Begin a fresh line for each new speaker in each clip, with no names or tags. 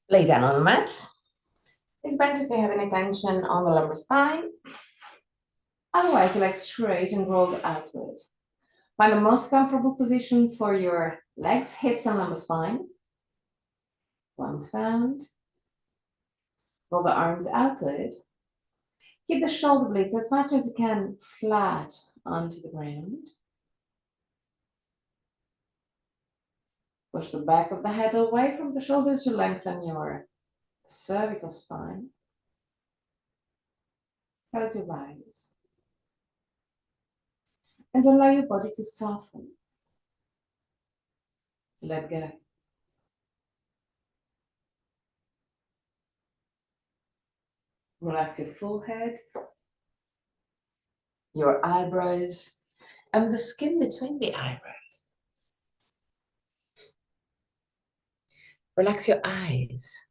Lay down on the mat. It's bent if you have any tension on the lumbar spine. Otherwise, legs straight and rolled outward. Find the most comfortable position for your legs, hips, and lumbar spine. Once found, roll the arms outward. Keep the shoulder blades as much as you can flat onto the ground. Push the back of the head away from the shoulders to lengthen your cervical spine. Close your eyes. And allow your body to soften. So let go. Relax your forehead, your eyebrows, and the skin between the eyebrows. Relax your eyes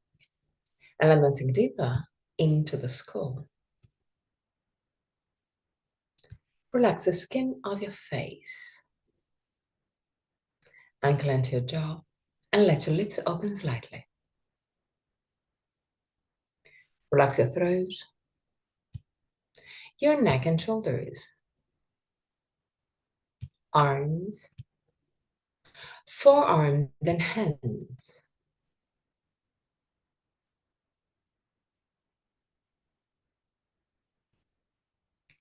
and let them sink deeper into the skull. Relax the skin of your face. Ankle into your jaw and let your lips open slightly. Relax your throat, your neck and shoulders, arms, forearms and hands.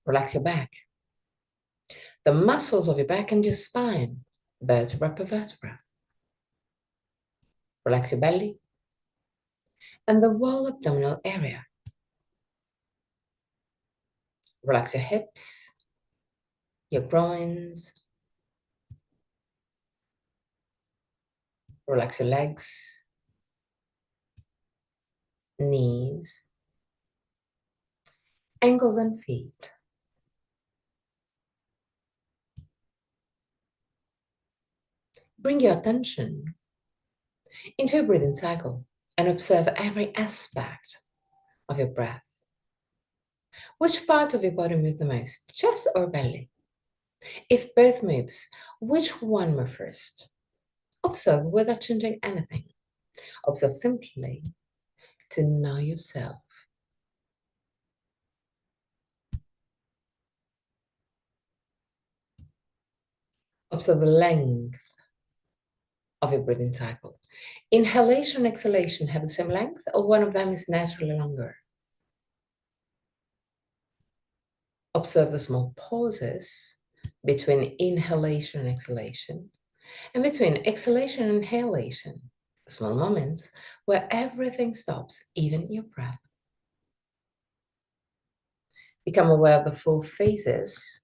Relax your back, the muscles of your back and your spine, vertebra per vertebra. Relax your belly and the whole abdominal area. Relax your hips, your groins. Relax your legs, knees, ankles and feet. Bring your attention into your breathing cycle and observe every aspect of your breath. Which part of your body moves the most, chest or belly? If both moves, which one moves first? Observe without changing anything. Observe simply to know yourself. Observe the length of your breathing cycle. Inhalation and exhalation have the same length, or one of them is naturally longer. Observe the small pauses between inhalation and exhalation, and between exhalation and inhalation, small moments where everything stops, even your breath. Become aware of the 4 phases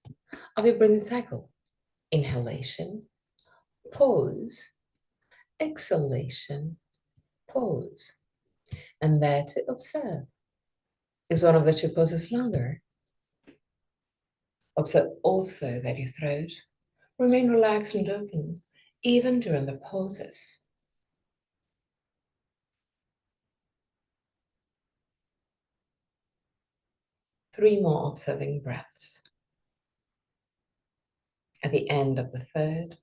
of your breathing cycle. Inhalation, pause, exhalation, pause. And there to observe. Is one of the 2 poses longer? Observe also that your throat remain relaxed and open, even during the pauses. Three more observing breaths. At the end of the third,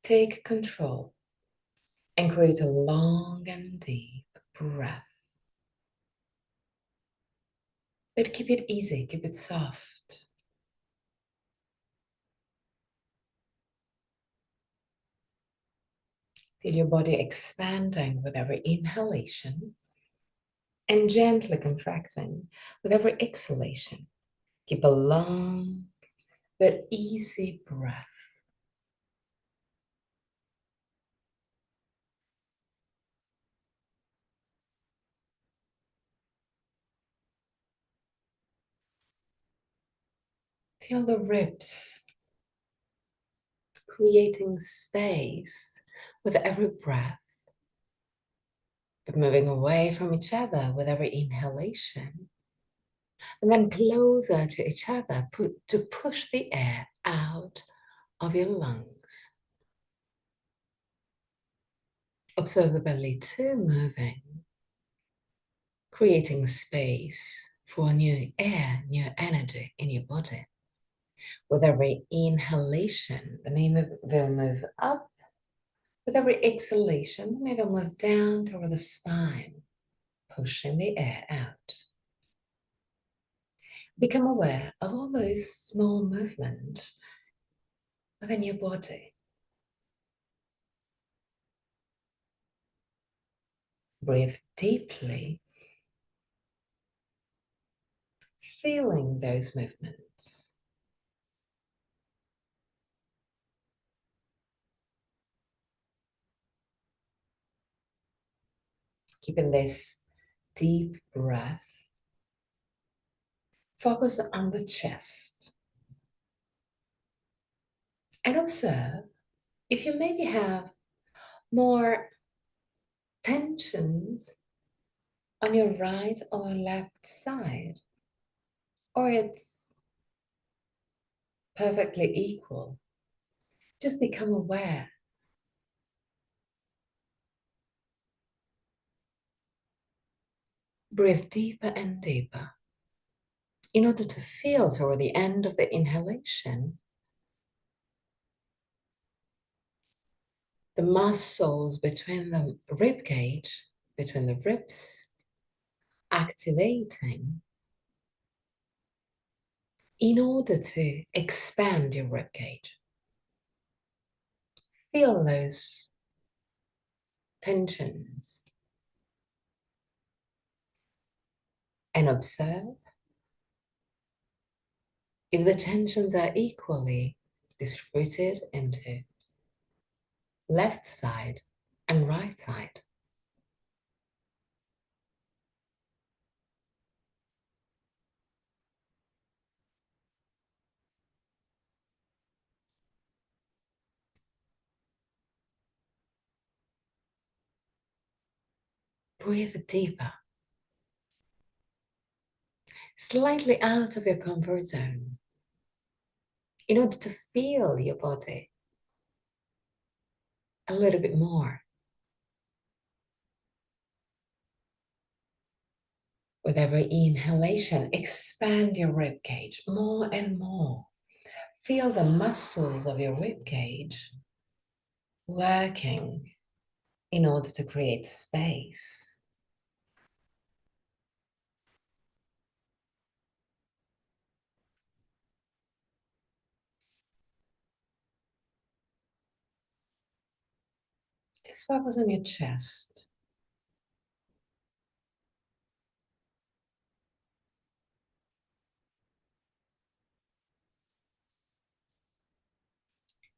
take control and create a long and deep breath. But keep it easy, keep it soft. Feel your body expanding with every inhalation and gently contracting with every exhalation. Keep a long but easy breath. Feel the ribs creating space with every breath, but moving away from each other with every inhalation, and then closer to each other to push the air out of your lungs. Observe the belly too moving, creating space for new air, new energy in your body. With every inhalation, the navel will move up. With every exhalation, the navel will move down toward the spine.
pushing the air out. Become aware of all those small movements within your body. Breathe deeply, feeling those movements. Keeping this deep breath. Focus on the chest. And observe if you maybe have more tensions on your right or left side, or it's perfectly equal. Just become aware. Breathe deeper and deeper in order to feel toward the end of the inhalation the muscles between the rib cage, between the ribs, activating in order to expand your rib cage. Feel those tensions and observe if the tensions are equally distributed into left side and right side. Breathe deeper, slightly out of your comfort zone in order to feel your body a little bit more. With every inhalation, expand your rib cage more and more. Feel the muscles of your rib cage working in order to create space. Just focus on your chest.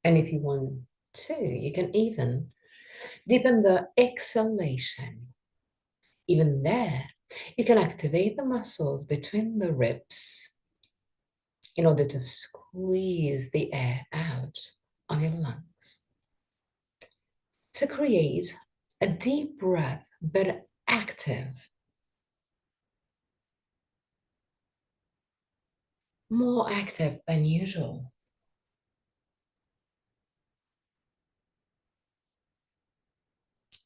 And if you want to, you can even deepen the exhalation. Even there, you can activate the muscles between the ribs in order to squeeze the air out of your lungs. To create a deep breath, but active, more active than usual.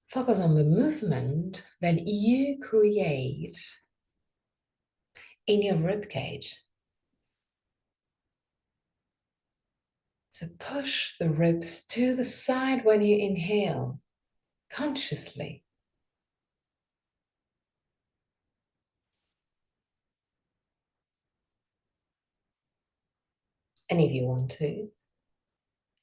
Focus on the movement that you create in your rib cage. So push the ribs to the side when you inhale, consciously. And if you want to,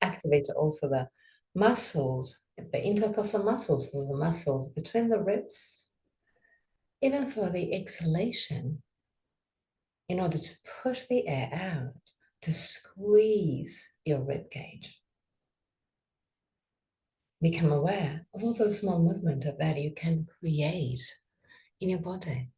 activate also the muscles, the intercostal muscles, the muscles between the ribs, even for the exhalation, in order to push the air out, to squeeze your rib cage. Become aware of all those small movements that you can create in your body.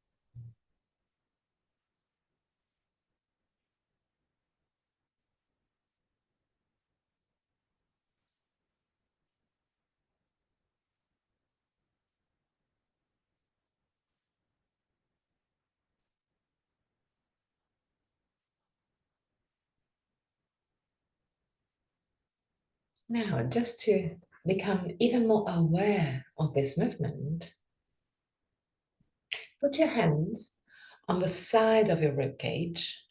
Now, just to become even more aware of this movement, put your hands on the side of your rib cage,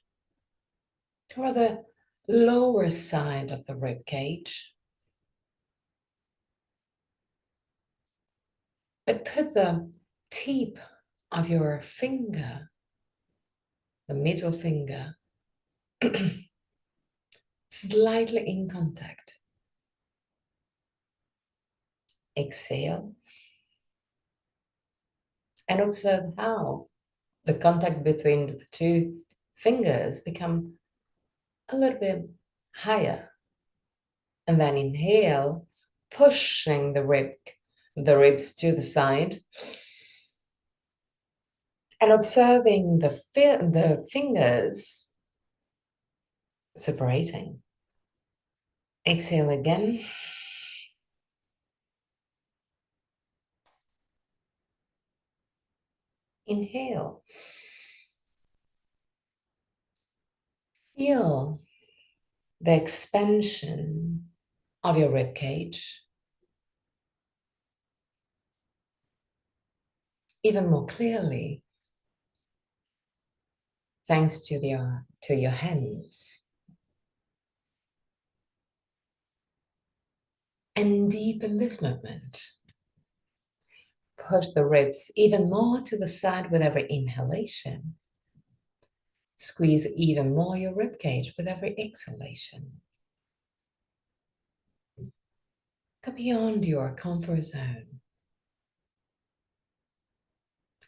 toward the lower side of the rib cage, but put the tip of your finger, the middle finger, slightly in contact. Exhale and observe how the contact between the two fingers become a little bit higher. And then inhale, pushing the ribs to the side, and observing the fingers separating. Exhale again. Inhale. Feel the expansion of your rib cage even more clearly thanks to your hands. And deepen this movement. Push the ribs even more to the side with every inhalation. Squeeze even more your rib cage with every exhalation. Go beyond your comfort zone.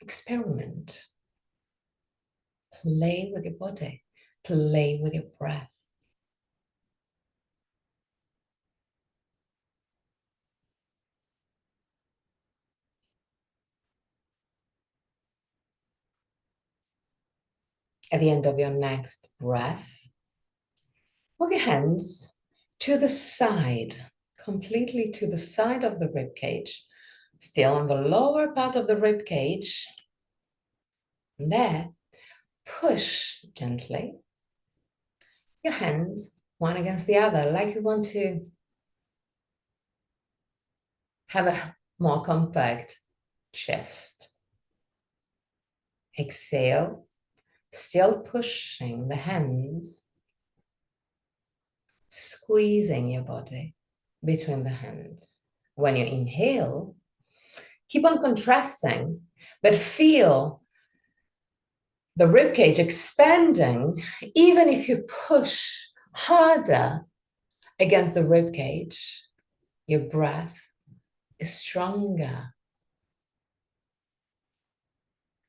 Experiment. Play with your body. Play with your breath. At the end of your next breath, move your hands to the side, completely to the side of the rib cage, still on the lower part of the rib cage. And there, push gently your hands one against the other, like you want to have a more compact chest. Exhale, still pushing the hands, squeezing your body between the hands. When you inhale, keep on contrasting, but feel the ribcage expanding, even if you push harder against the ribcage, your breath is stronger.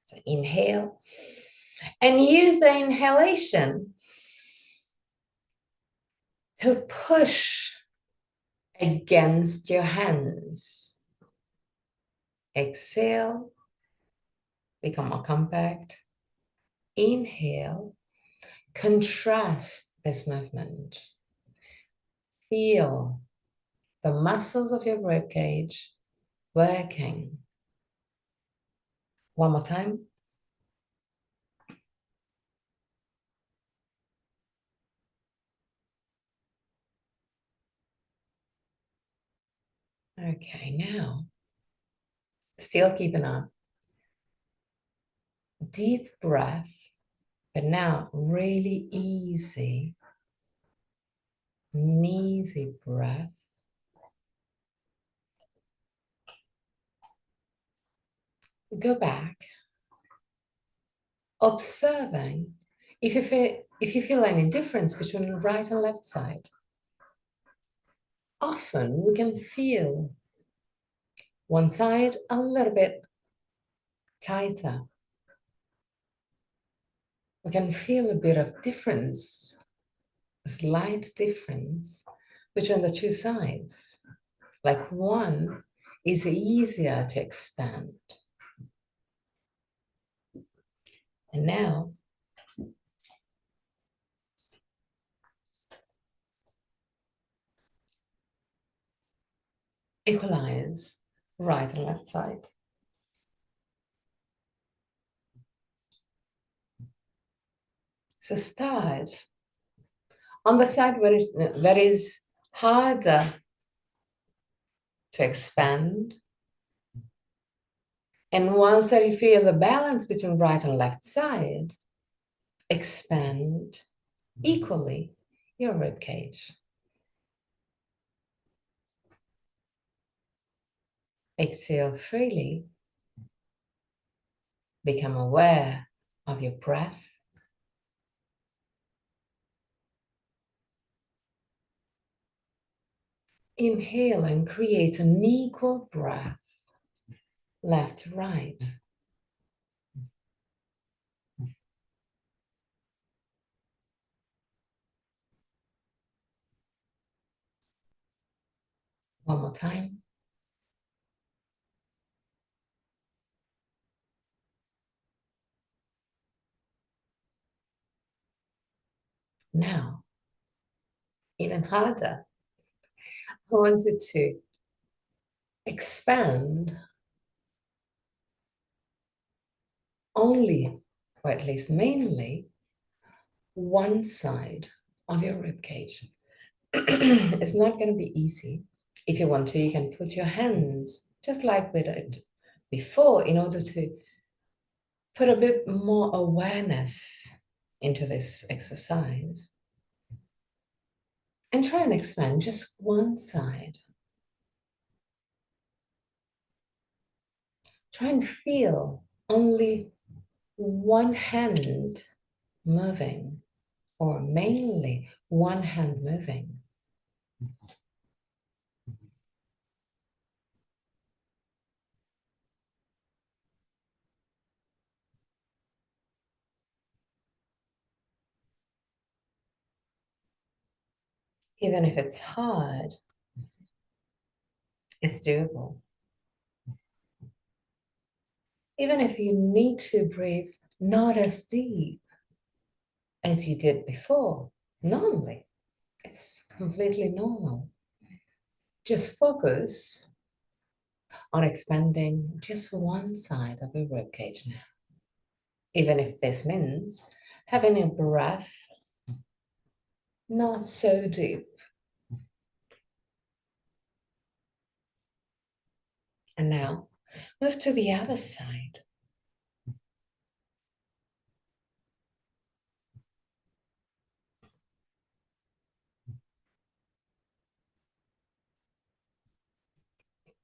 So inhale and use the inhalation to push against your hands. Exhale, become more compact. Inhale, contrast this movement. Feel the muscles of your ribcage working. One more time. Okay, now, still keeping a deep breath, but now really easy, an easy breath. Go back, observing if you feel any difference between right and left side. Often we can feel one side a little bit tighter. We can feel a bit of difference, a slight difference between the two sides. Like one is easier to expand. And now, equalize right and left side. So start on the side that is harder to expand. And once that you feel the balance between right and left side, expand equally your rib cage. Exhale freely. Become aware of your breath. Inhale and create an equal breath, left to right. One more time. Now, even harder, I wanted to expand only, or at least mainly, one side of your rib cage. It's not going to be easy. If you want to, you can put your hands, just like we did before, in order to put a bit more awareness into this exercise. And try and expand just one side. Try and feel only one hand moving, or mainly one hand moving. Even if it's hard, it's doable. Even if you need to breathe not as deep as you did before, normally, it's completely normal. Just focus on expanding just one side of your ribcage now. Even if this means having a breath not so deep. And now move to the other side.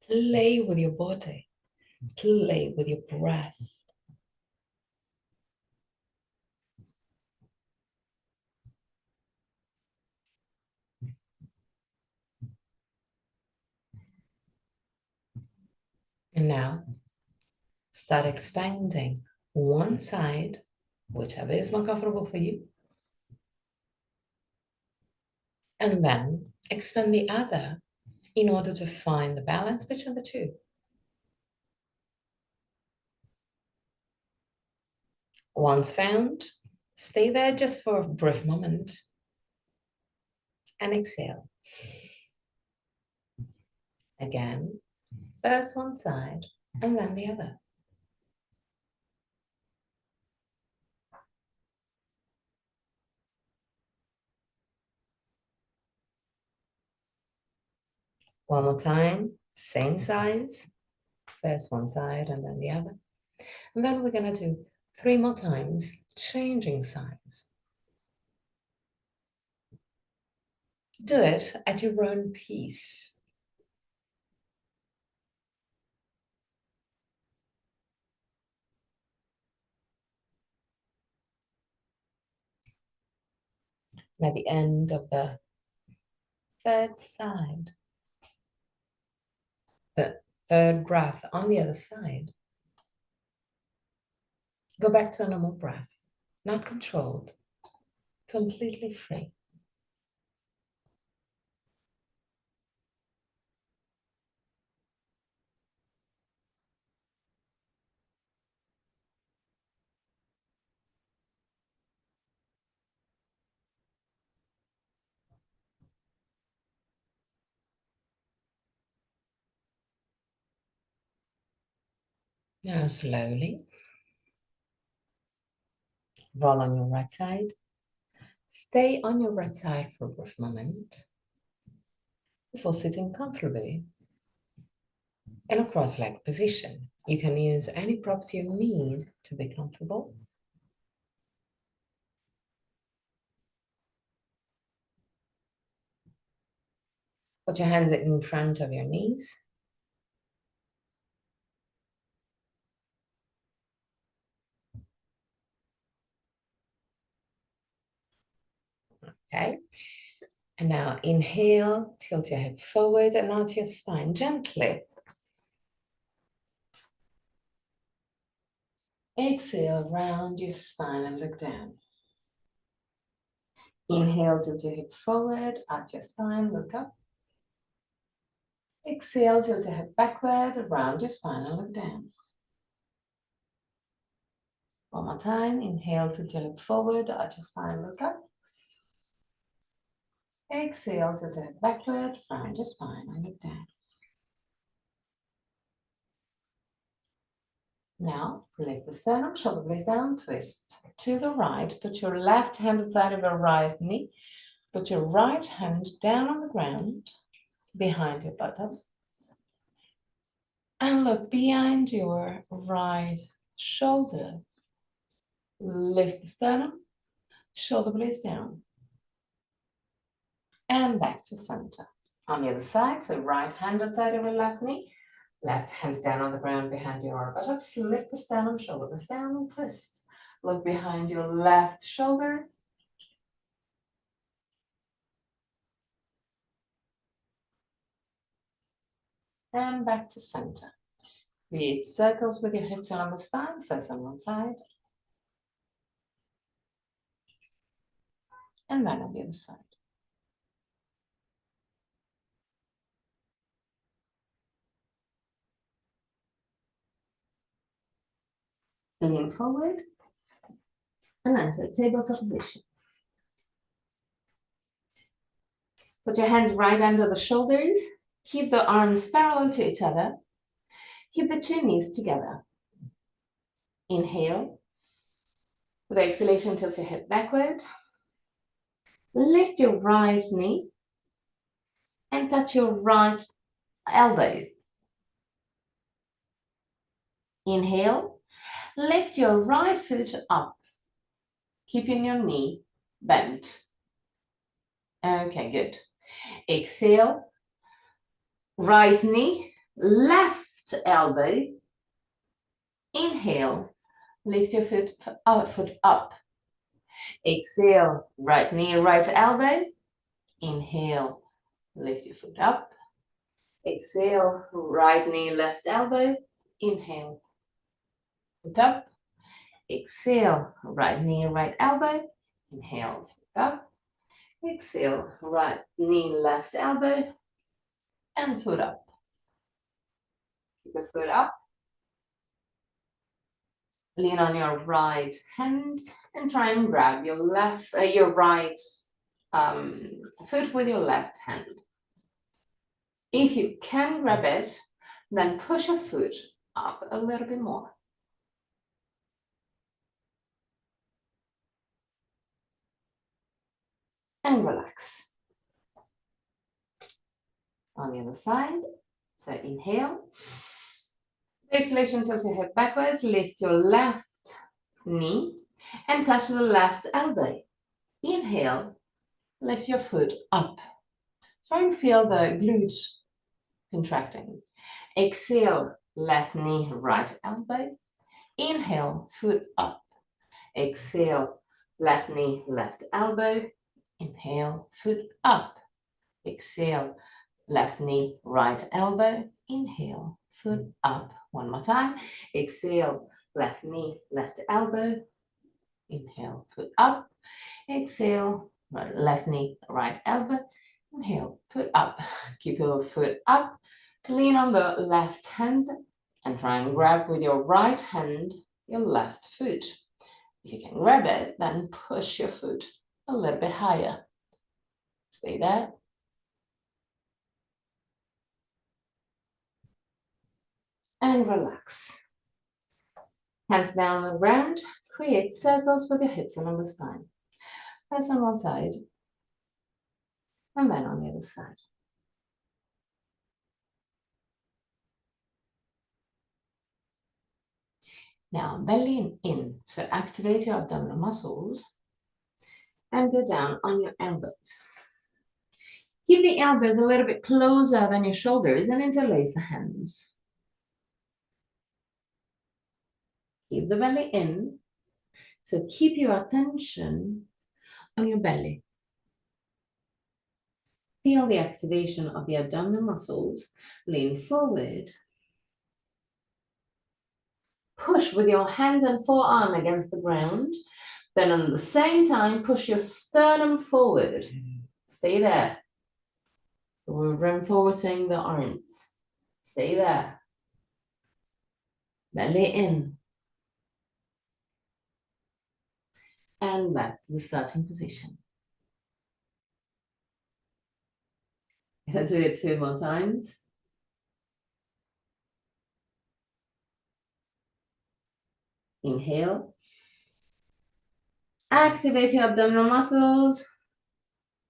Play with your body. Play with your breath. And now start expanding one side, whichever is more comfortable for you. And then expand the other in order to find the balance between the two. Once found, stay there just for a brief moment and exhale. Again, first one side and then the other. One more time, same size, first one side and then the other. And then we're going to do 3 more times, changing sides. Do it at your own pace. And at the end of the third side, the third breath on the other side, go back to a normal breath, not controlled, completely free. Now slowly roll on your right side. Stay on your right side for a brief moment before sitting comfortably in a cross-legged position. You can use any props you need to be comfortable. Put your hands in front of your knees. Okay. And now inhale, tilt your head forward and out your spine gently. Exhale, round your spine and look down. Inhale, tilt your head forward, out your spine, look up. Exhale, tilt your head backward, round your spine and look down. One more time. Inhale, tilt your head forward, out your spine, look up. Exhale, tilt your head backward, round your spine and look down. Now, lift the sternum, shoulder blades down, twist to the right. Put your left hand outside of your right knee. Put your right hand down on the ground, behind your buttocks. And look behind your right shoulder. Lift the sternum, shoulder blades down. And back to center. On the other side, so right hand outside of your left knee. Left hand down on the ground behind your buttocks. Lift the sternum, shoulder blades down and twist. Look behind your left shoulder. And back to center. Create circles with your hips along the spine, first on one side. And then on the other side. Lean forward and enter tabletop position. Put your hands right under the shoulders. Keep the arms parallel to each other. Keep the two knees together. Inhale. With the exhalation, tilt your head backward. Lift your right knee and touch your right elbow. Inhale. Lift your right foot up, keeping your knee bent. Okay, good. Exhale. Right knee, left elbow. Inhale. Lift your foot up. Exhale, right knee, right elbow. Inhale, lift your foot up. Exhale, right knee, left elbow. Inhale, foot up. Exhale, right knee, right elbow. Inhale, foot up. Exhale, right knee, left elbow. And foot up. Keep the foot up. Lean on your right hand and try and grab your right foot with your left hand. If you can grab it, then push your foot up a little bit more. And relax. On the other side, so inhale. Exhalation, tilt your head backward, lift your left knee and touch the left elbow. Inhale, lift your foot up. Try and feel the glutes contracting. Exhale, left knee, right elbow. Inhale, foot up. Exhale, left knee, left elbow. Inhale, foot up. Exhale, left knee, right elbow. Inhale, foot up. One more time. Exhale, left knee, left elbow. Inhale, foot up. Exhale, left knee, right elbow. Inhale, foot up. Keep your foot up. Lean on the left hand and try and grab with your right hand your left foot. If you can grab it, then push your foot a little bit higher. Stay there. And relax. Hands down on the ground. Create circles with your hips along the spine. First on one side, and then on the other side. Now, belly in. So activate your abdominal muscles and go down on your elbows. Keep the elbows a little bit closer than your shoulders and interlace the hands. Keep the belly in. So keep your attention on your belly.
Feel the activation of the abdominal muscles. Lean forward. Push with your hand and forearm against the ground. Then at the same time, push your sternum forward. Stay there. We're reinforcing the arms. Stay there. Belly in. And back to the starting position. Gonna do it 2 more times. Inhale. Activate your abdominal muscles.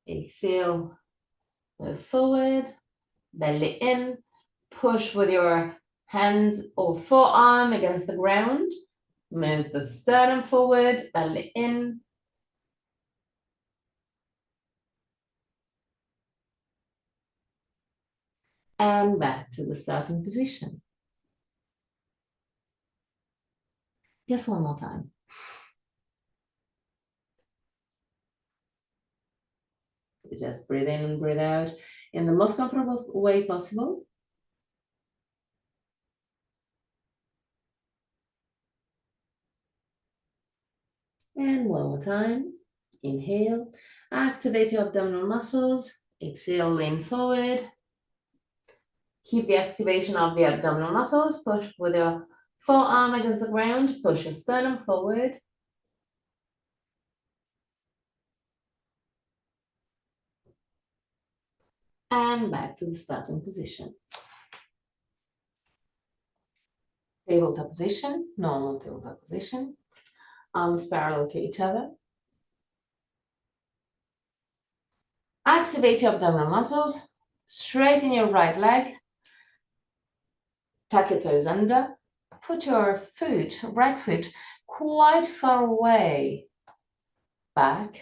Exhale. Move forward. Belly in. Push with your hands or forearm against the ground. Move the sternum forward. Belly in. And back to the starting position. Just one more time. Just breathe in and breathe out in the most comfortable way possible. And one more time. Inhale. Activate your abdominal muscles. Exhale, lean forward. Keep the activation of the abdominal muscles. Push with your forearm against the ground. Push your sternum forward. And back to the starting position. Tabletop position, normal tabletop position. Arms parallel to each other. Activate your abdominal muscles. Straighten your right leg. Tuck your toes under. Put your foot, right foot, quite far away. Back.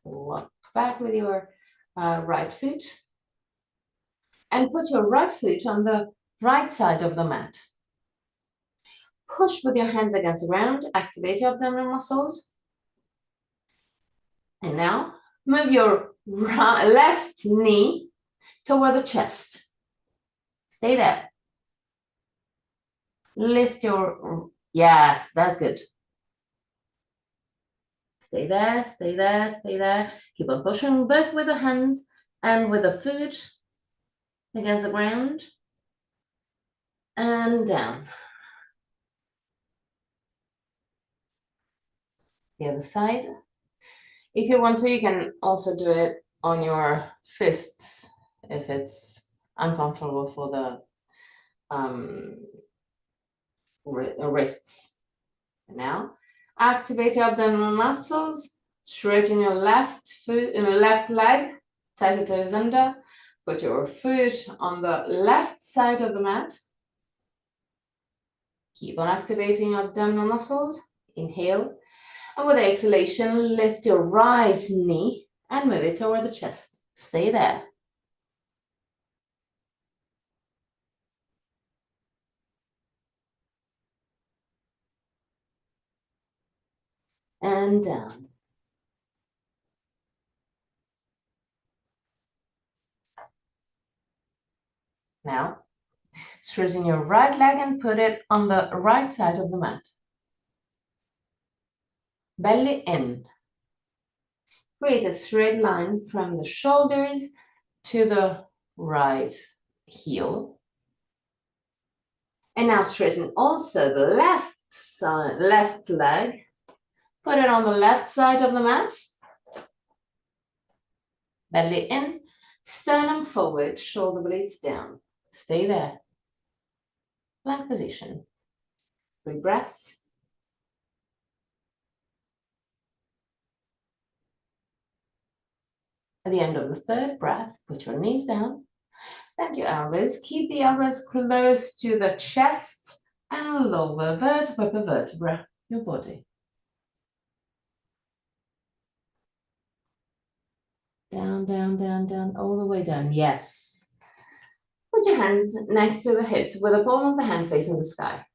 Walk back with your right foot. And put your right foot on the right side of the mat. Push with your hands against the ground. Activate your abdominal muscles. And now move your left knee toward the chest. Stay there. Lift your, yes, that's good. Stay there, stay there, stay there. Keep on pushing both with the hands and with the foot against the ground. And down. The other side. If you want to, you can also do it on your fists if it's uncomfortable for the wrists. And now, activate your abdominal muscles. Straighten your left foot in the left leg. Tuck your toes under. Put your foot on the left side of the mat. Keep on activating your abdominal muscles. Inhale. And with exhalation, lift your right knee and move it toward the chest. Stay there. And down. Now, straighten your right leg and put it on the right side of the mat. Belly in. Create a straight line from the shoulders to the right heel. And now straighten also the left side, left leg. Put it on the left side of the mat. Belly in, sternum forward, shoulder blades down. Stay there. Plank position. 3 breaths. At the end of the 3rd breath, put your knees down. Bend your elbows. Keep the elbows close to the chest and lower vertebra per vertebra, your body. Down, down, down, down, all the way down. Yes. Put your hands next to the hips with the palm of the hand facing the sky.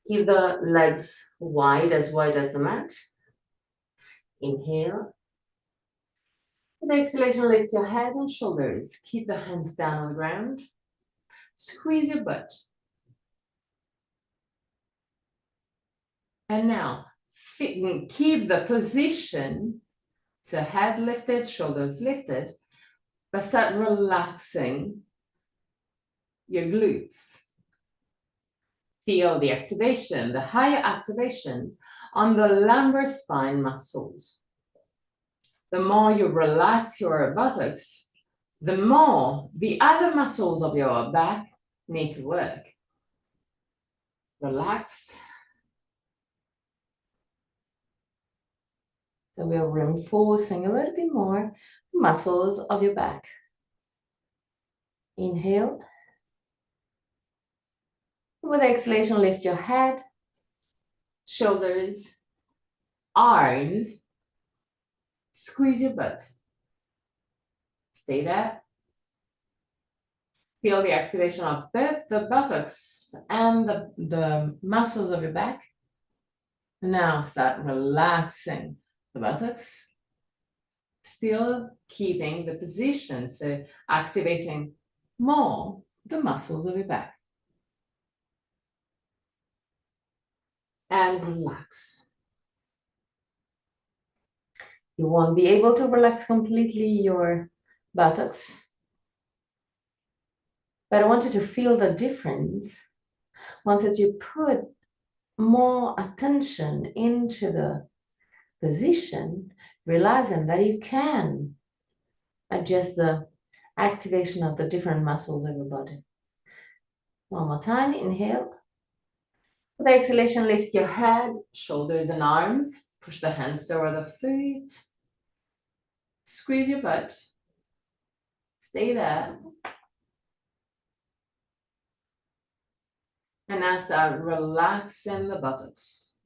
Keep the legs wide as the mat. Inhale. With exhalation, lift your head and shoulders. Keep the hands down on the ground. Squeeze your butt. And now, keep the position. So head lifted, shoulders lifted, but start relaxing your glutes. Feel the activation, the higher activation on the lumbar spine muscles. The more you relax your buttocks, the more the other muscles of your back need to work. Relax. So we are reinforcing a little bit more the muscles of your back. Inhale. With exhalation, lift your head, shoulders, arms. Squeeze your butt. Stay there. Feel the activation of both the buttocks and the muscles of your back. Now start relaxing the buttocks. Still keeping the position, so activating more the muscles of your back. And relax. You won't be able to relax completely your buttocks, but I want you to feel the difference once that you put more attention into the position, realizing that you can adjust the activation of the different muscles of your body. One more time, inhale. With exhalation, lift your head, shoulders and arms. Push the hands toward the feet. Squeeze your butt. Stay there. And now start relaxing the buttocks.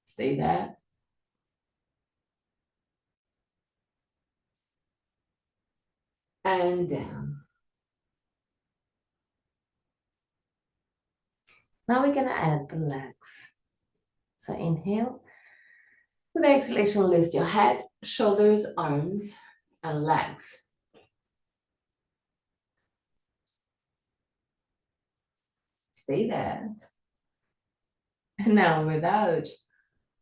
Stay there. And down. Now we're going to add the legs. So inhale. With exhalation, lift your head, shoulders, arms, and legs. Stay there. And now without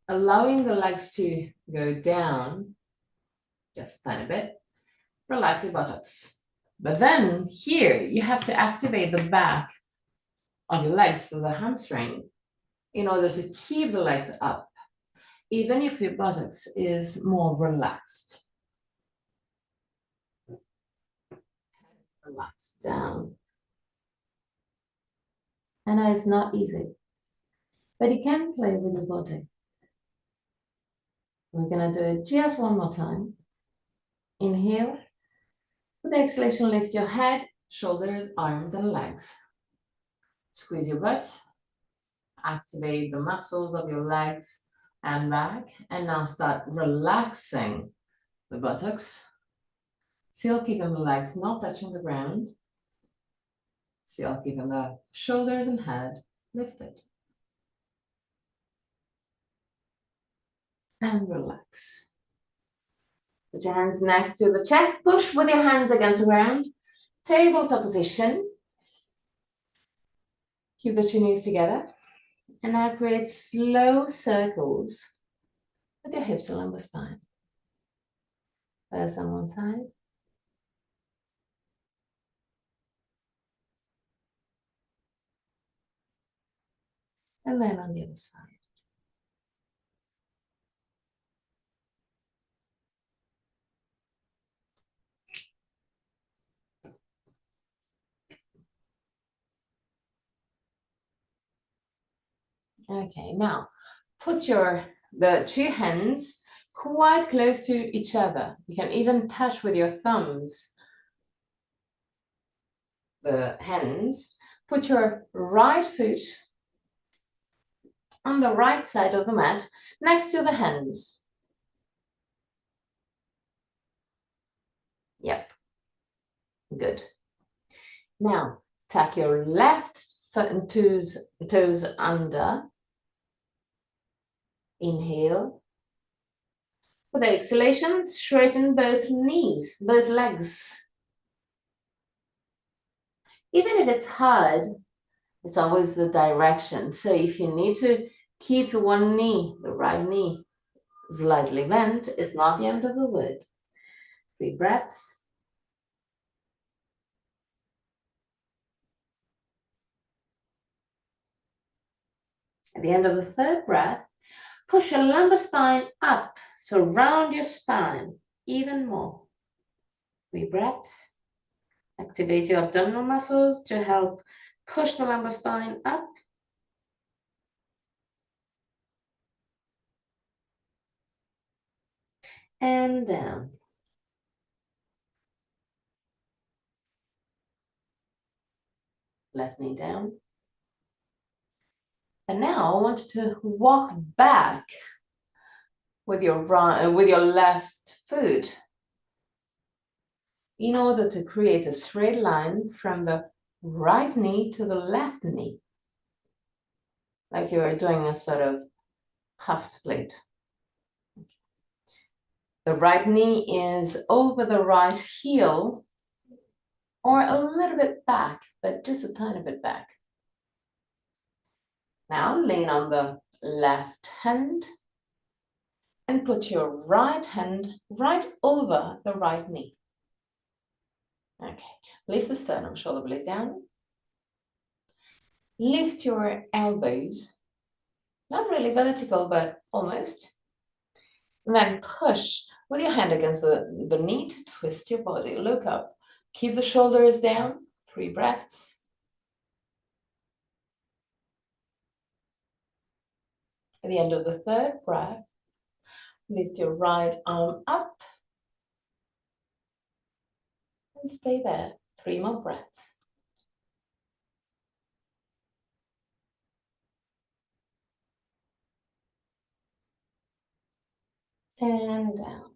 allowing the legs to go down, just a tiny bit, relax your buttocks. But then here, you have to activate the back of your legs to the hamstring in order to keep the legs up, even if your buttocks is more relaxed. Relax down. I know it's not easy, but you can play with your body. We're gonna do it just one more time. Inhale. With exhalation, lift your head, shoulders, arms, and legs. Squeeze your butt. Activate the muscles of your legs and back. And now start relaxing the buttocks. Still keeping the legs not touching the ground. Still keeping the shoulders and head lifted. And relax. Put your hands next to the chest. Push with your hands against the ground. Tabletop position. Keep the two knees together. And now create slow circles with your hips and lumbar spine. First on one side. And then on the other side. Okay, now put the two hands quite close to each other. You can even touch with your thumbs the hands. Put your right foot on the right side of the mat next to the hands. Yep, good. Now tuck your left foot and toes under. Inhale. For the exhalation, straighten both knees, both legs. Even if it's hard, it's always the direction. So if you need to keep one knee, the right knee, slightly bent, it's not the end of the world. 3 breaths. At the end of the 3rd breath, push your lumbar spine up, so round your spine even more. 3 breaths. Activate your abdominal muscles to help push the lumbar spine up. And down. Left knee down. And now I want you to walk back with your left foot in order to create a straight line from the right knee to the left knee, like you are doing a sort of half split. The right knee is over the right heel or a little bit back, but just a tiny bit back. Now lean on the left hand and put your right hand right over the right knee. Okay, lift the sternum, shoulder blades down. Lift your elbows, not really vertical, but almost. And then push with your hand against the knee to twist your body. Look up. Keep the shoulders down. 3 breaths. At the end of the 3rd breath, lift your right arm up and stay there. 3 more breaths. And down.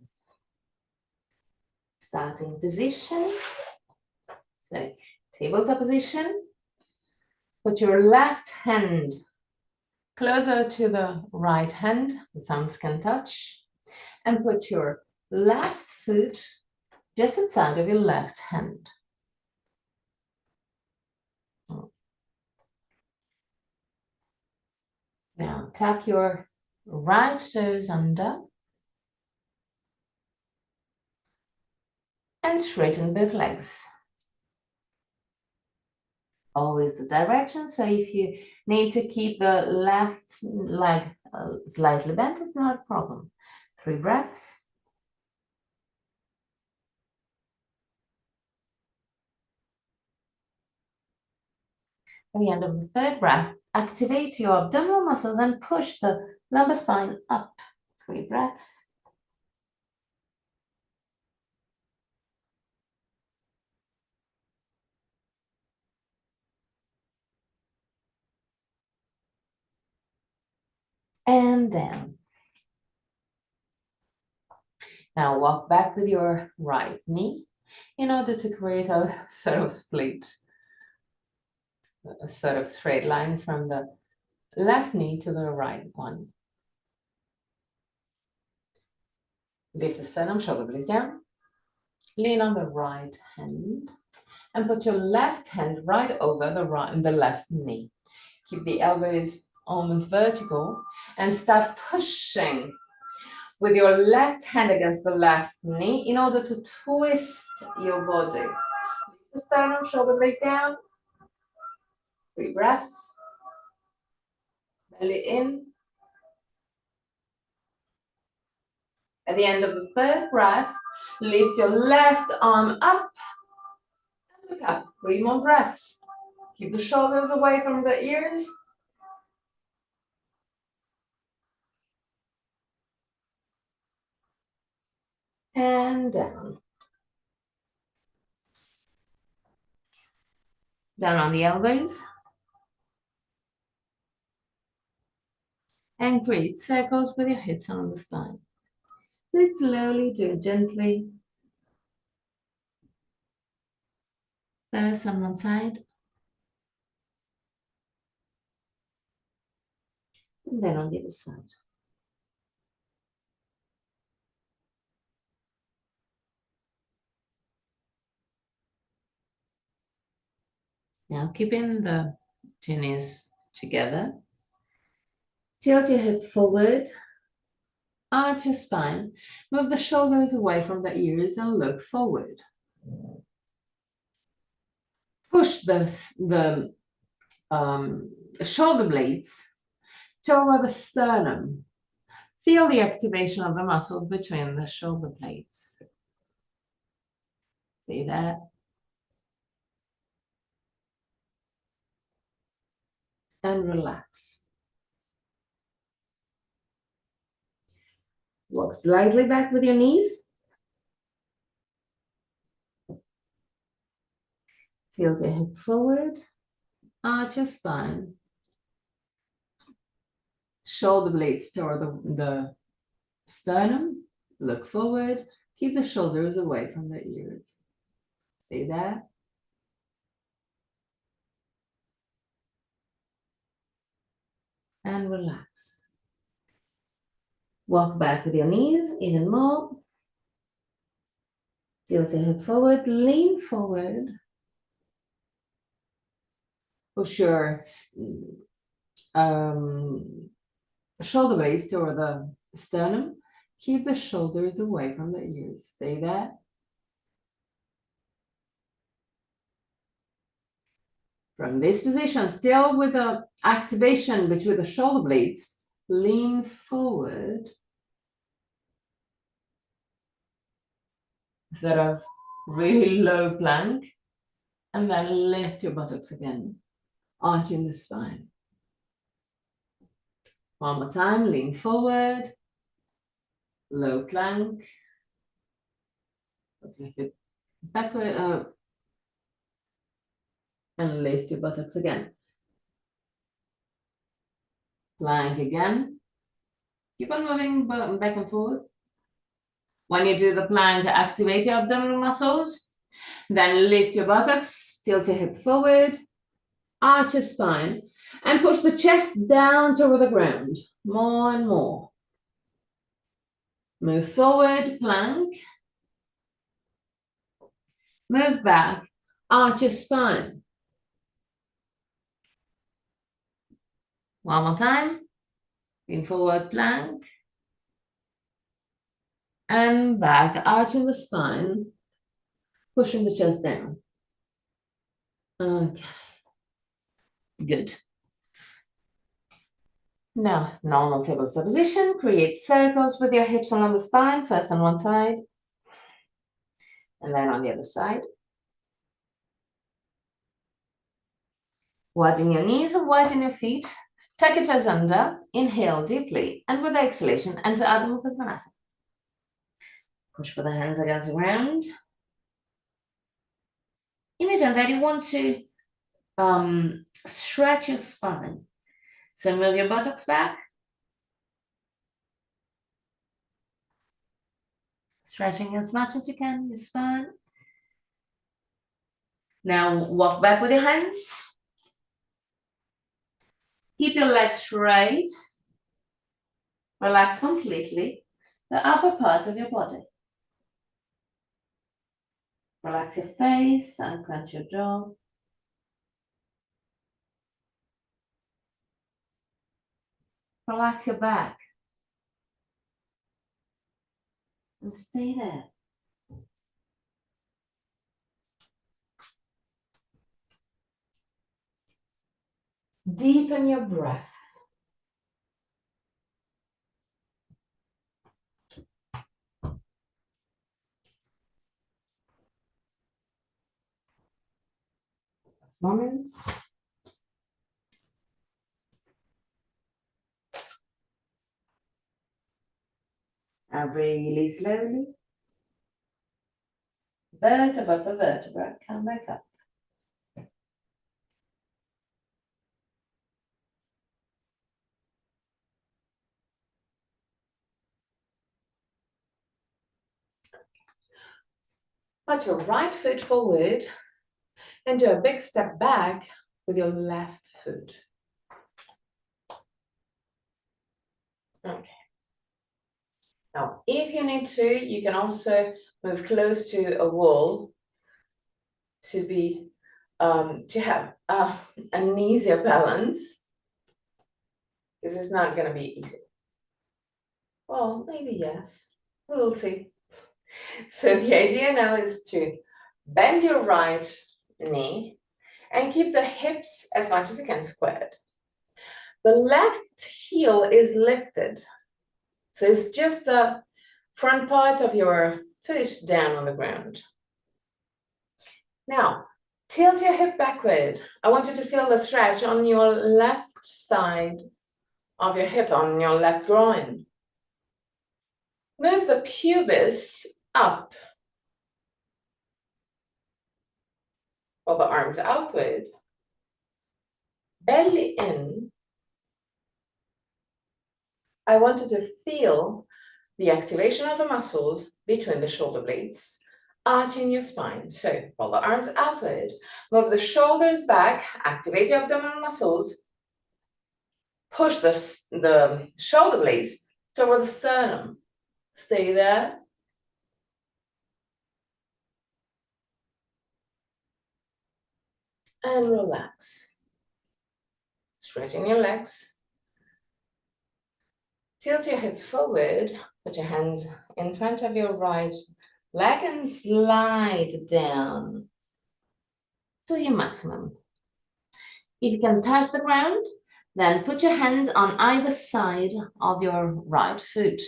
Starting position. So, tabletop position. Put your left hand closer to the right hand, the thumbs can touch, and put your left foot just inside of your left hand. Now tuck your right toes under and straighten both legs. Always the direction, so if you need to keep the left leg slightly bent, it's not a problem. 3 breaths. At the end of the 3rd breath, activate your abdominal muscles and push the lumbar spine up. 3 breaths. And down. Now walk back with your right knee in order to create a sort of split, a sort of straight line from the left knee to the right one. Lift the sternum, shoulder blades down. Lean on the right hand and put your left hand right over the left knee. Keep the elbows almost vertical and start pushing with your left hand against the left knee in order to twist your body. Lift the sternum, shoulder blades down. 3 breaths. Belly in. At the end of the 3rd breath, lift your left arm up and look up. 3 more breaths. Keep the shoulders away from the ears. And down. Down on the elbows. And create circles with your hips on the spine. Do it slowly, do it gently. First on one side. And then on the other side.
Now keeping the two knees together.
Tilt your hip forward.
Arch your spine. Move the shoulders away from the ears and look forward. Push the shoulder blades toward the sternum. Feel the activation of the muscles between the shoulder blades. See that? And relax.
Walk slightly back with your knees. Tilt your hip forward.
Arch your spine. Shoulder blades toward the sternum. Look forward. Keep the shoulders away from the ears. See that? And relax.
Walk back with your knees even more. Tilt your hip forward, lean forward.
Push your shoulder blades toward the sternum. Keep the shoulders away from the ears. Stay there. From this position, still with the activation between the shoulder blades, lean forward. Sort of really low plank. And then lift your buttocks again, arching the spine. One more time, lean forward, low plank. Take it backward, and lift your buttocks again. Plank again. Keep on moving back and forth. When you do the plank, activate your abdominal muscles. Then lift your buttocks, tilt your hip forward, arch your spine, and push the chest down toward the ground. More and more. Move forward, plank. Move back, arch your spine. One more time. Lean forward, plank. And back, arching the spine, pushing the chest down. Okay. Good. Now, normal tabletop position. Create circles with your hips and lumbar spine, first on one side, and then on the other side. Widen your knees and widen your feet. Tuck your toes under. Inhale deeply, and with the exhalation, enter Adho Mukha Svanasana. Push for the hands against the ground. Imagine that you want to stretch your spine. So move your buttocks back. Stretching as much as you can, your spine. Now walk back with your hands. Keep your legs straight. Relax completely the upper part of your body. Relax your face and clench your jaw. Relax your back. And stay there. Deepen your breath. Moments. And really slowly. Vertebra per vertebra, come back up. Put your right foot forward and do a big step back with your left foot. Okay. Now, if you need to, you can also move close to a wall to be
to have an easier balance. This is not going to be easy. Well, maybe yes. We'll see. So the idea now is to bend your right knee and keep the hips as much as you can squared. The left heel is lifted. So it's just the front part of your foot down on the ground. Now, tilt your hip backward. I want you to feel the stretch on your left side of your hip, on your left groin. Move the pubis up, or the arms outward. Belly in. I want you to feel the activation of the muscles between the shoulder blades, arching your spine. So roll the arms outward, move the shoulders back, activate your abdominal muscles, push the shoulder blades toward the sternum. Stay there. And relax. Straighten your legs. Tilt your hip forward, put your hands in front of your right leg and slide down to your maximum. If you can touch the ground, then put your hands on either side of your right foot.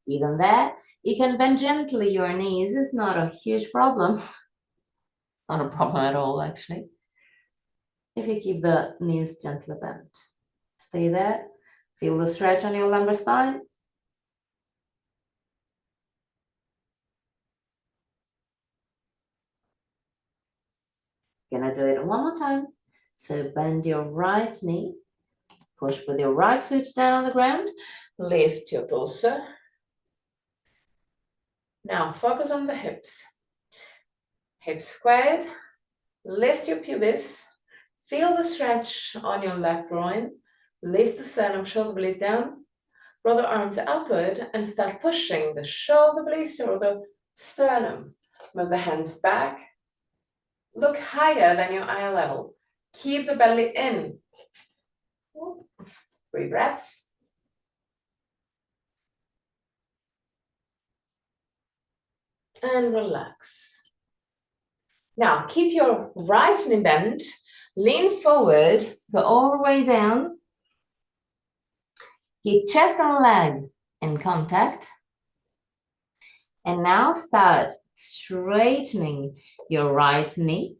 Even there, you can bend gently your knees. It's not a huge problem. Not a problem at all, actually. If you keep the knees gently bent. Stay there. Feel the stretch on your lumbar spine. Gonna do it one more time. So bend your right knee. Push with your right foot down on the ground. Lift your torso. Now focus on the hips. Hips squared. Lift your pubis. Feel the stretch on your left groin. Lift the sternum, shoulder blades down. Roll the arms outward and start pushing the shoulder blades toward the sternum. Move the hands back. Look higher than your eye level. Keep the belly in. 3 breaths. And relax. Now keep your right knee bent. Lean forward. Go all the way down. Keep chest and leg in contact. And now start straightening your right knee,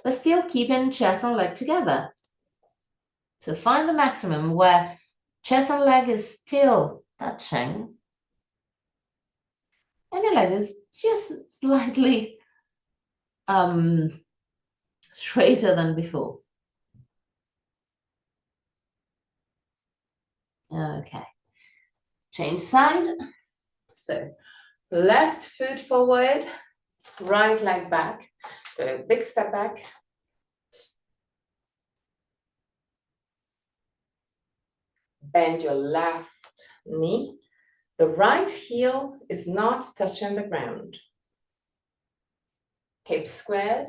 but still keeping chest and leg together. So find the maximum where chest and leg is still touching. And your leg is just slightly straighter than before. Okay. Change side. So left foot forward, right leg back. Go big step back. Bend your left knee. The right heel is not touching the ground. Hips squared.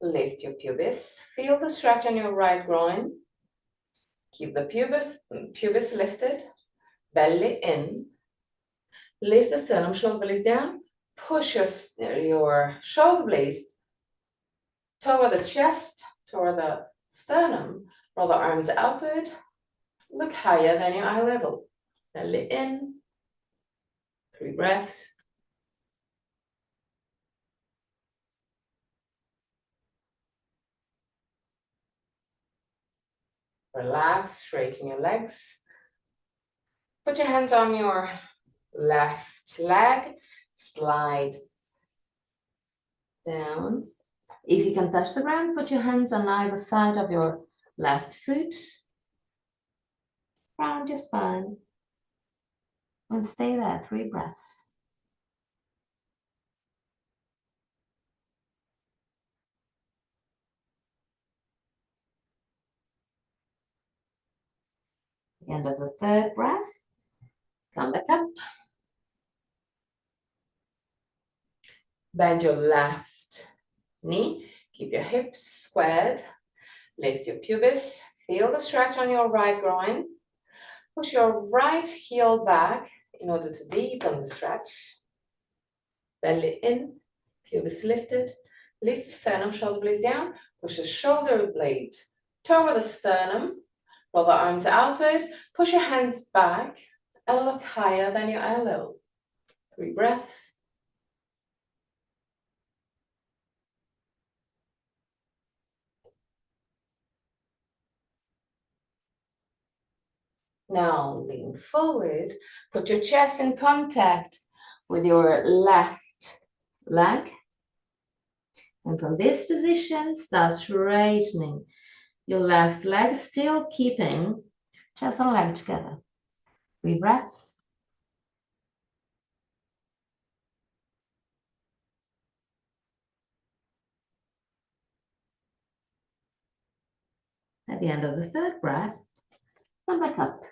Lift your pubis. Feel the stretch on your right groin. Keep the pubis lifted. Belly in. Lift the sternum, shoulder blades down. Push your shoulder blades toward the chest, toward the sternum. Roll the arms outward. Look higher than your eye level. Belly in. 3 breaths. Relax, straighten your legs. Put your hands on your left leg. Slide down. If you can touch the ground, put your hands on either side of your left foot. Round your spine. And stay there, 3 breaths. The end of the 3rd breath. Come back up. Bend your left knee. Keep your hips squared. Lift your pubis. Feel the stretch on your right groin. Push your right heel back in order to deepen the stretch. Belly in, pubis lifted. Lift the sternum, shoulder blades down. Push the shoulder blade toward the sternum. Roll the arms outward. Push your hands back and look higher than your eye level. 3 breaths. Now lean forward. Put your chest in contact with your left leg. And from this position, start straightening your left leg, still keeping chest and leg together. 3 breaths. At the end of the 3rd breath, come back up.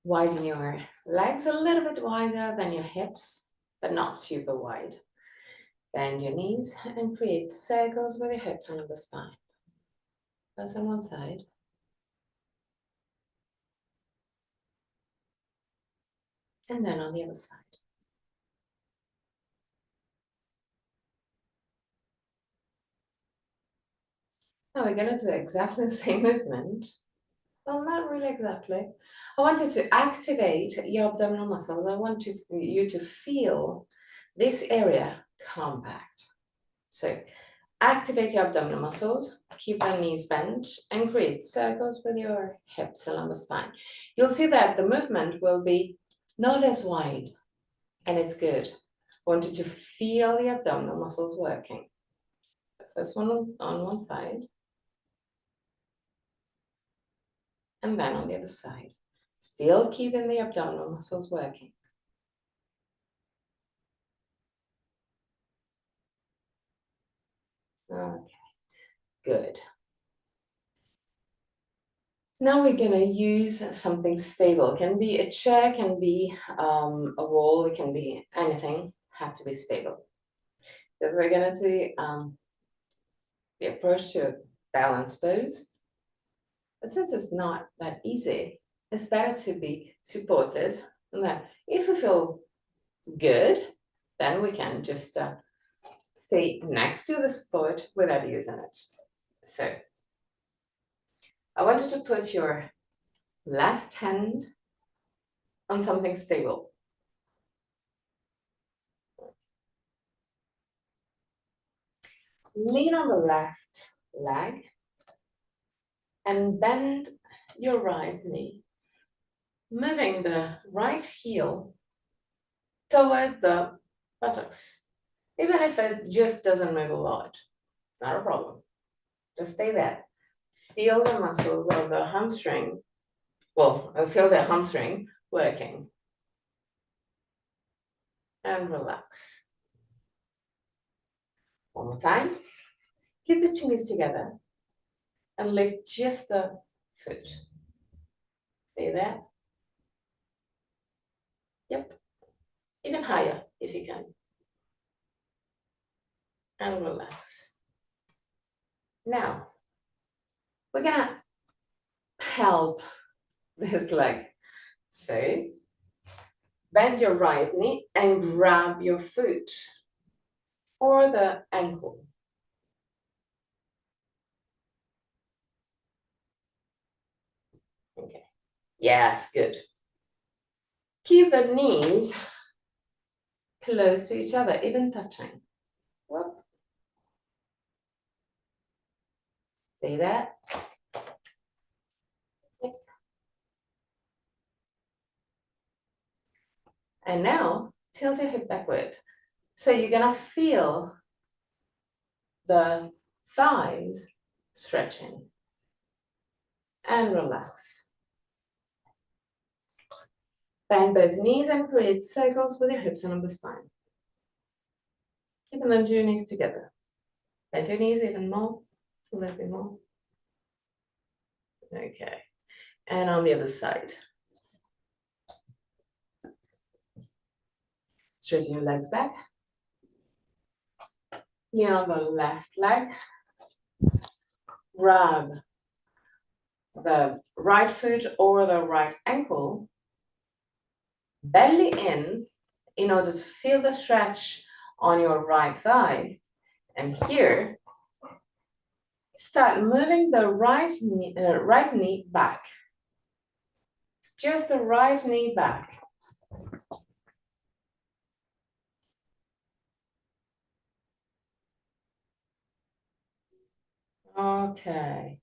Widen your legs a little bit wider than your hips, but not super wide. Bend your knees and create circles with your hips along the spine. First on one side. And then on the other side. Now we're going to do exactly the same movement. Well, not really exactly. I want you to activate your abdominal muscles. I want you to feel this area compact. So activate your abdominal muscles, keep the knees bent, and create circles with your hips along the spine. You'll see that the movement will be not as wide, and it's good. I want you to feel the abdominal muscles working. First one on one side, and then on the other side. Still keeping the abdominal muscles working. Okay, good. Now we're gonna use something stable. It can be a chair, can be a wall, it can be anything, has to be stable. Because we're gonna do the approach to a balance pose. But since it's not that easy, it's better to be supported. And then if we feel good, then we can just stay next to the spot without using it. So I want you to put your left hand on something stable. Lean on the left leg and bend your right knee, moving the right heel toward the buttocks. Even if it just doesn't move a lot, not a problem. Just stay there. Feel the muscles of the hamstring. Well, feel the hamstring working. And relax. One more time. Keep the knees together and lift just the foot. Stay there. Yep. Even higher if you can. And relax. Now, we're gonna help this leg. So, bend your right knee and grab your foot or the ankle. Okay. Yes, good. Keep the knees close to each other, even touching. Whoop. Stay there. And now, tilt your hip backward. So you're gonna feel the thighs stretching. And relax. Bend both knees and create circles with your hips and on the spine. Keeping them your knees together. Bend your knees even more, a little bit more. Okay, and on the other side. Straighten your legs back. Lean on the left leg. Grab the right foot or the right ankle. Belly in order to feel the stretch on your right thigh. And here, start moving the right knee back. It's just the right knee back. Okay,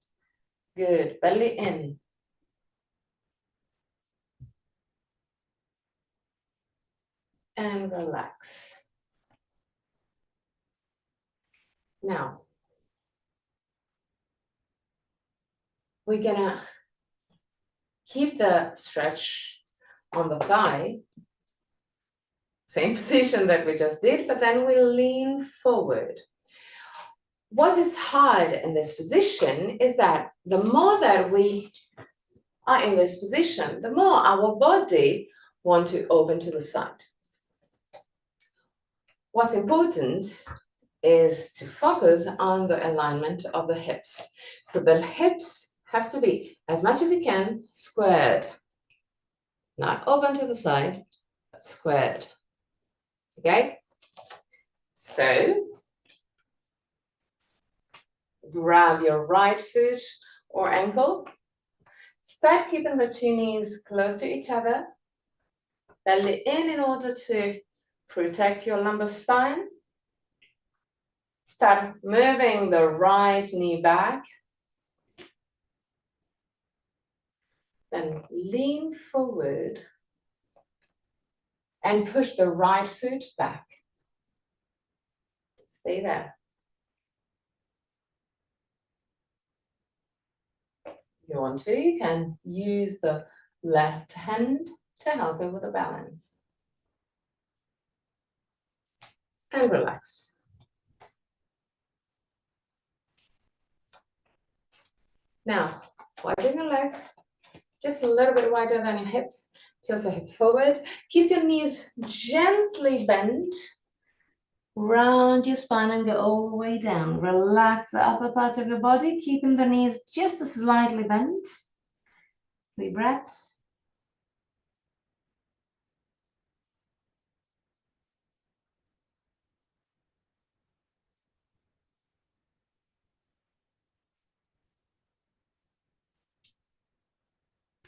good. Belly in. And relax. Now, we're gonna keep the stretch on the thigh, same position that we just did, but then we lean forward. What is hard in this position is that the more that we are in this position, the more our body wants to open to the side. What's important is to focus on the alignment of the hips. So the hips have to be, as much as you can, squared. Not open to the side, but squared. Okay? So, grab your right foot or ankle. Start keeping the two knees close to each other. Belly in order to protect your lumbar spine. Start moving the right knee back. Then lean forward and push the right foot back. Stay there. If you want to, you can use the left hand to help you with the balance. And relax. Now, widen your leg just a little bit wider than your hips. Tilt your hip forward. Keep your knees gently bent. Round your spine and go all the way down. Relax the upper part of your body, keeping the knees just slightly bent. 3 breaths.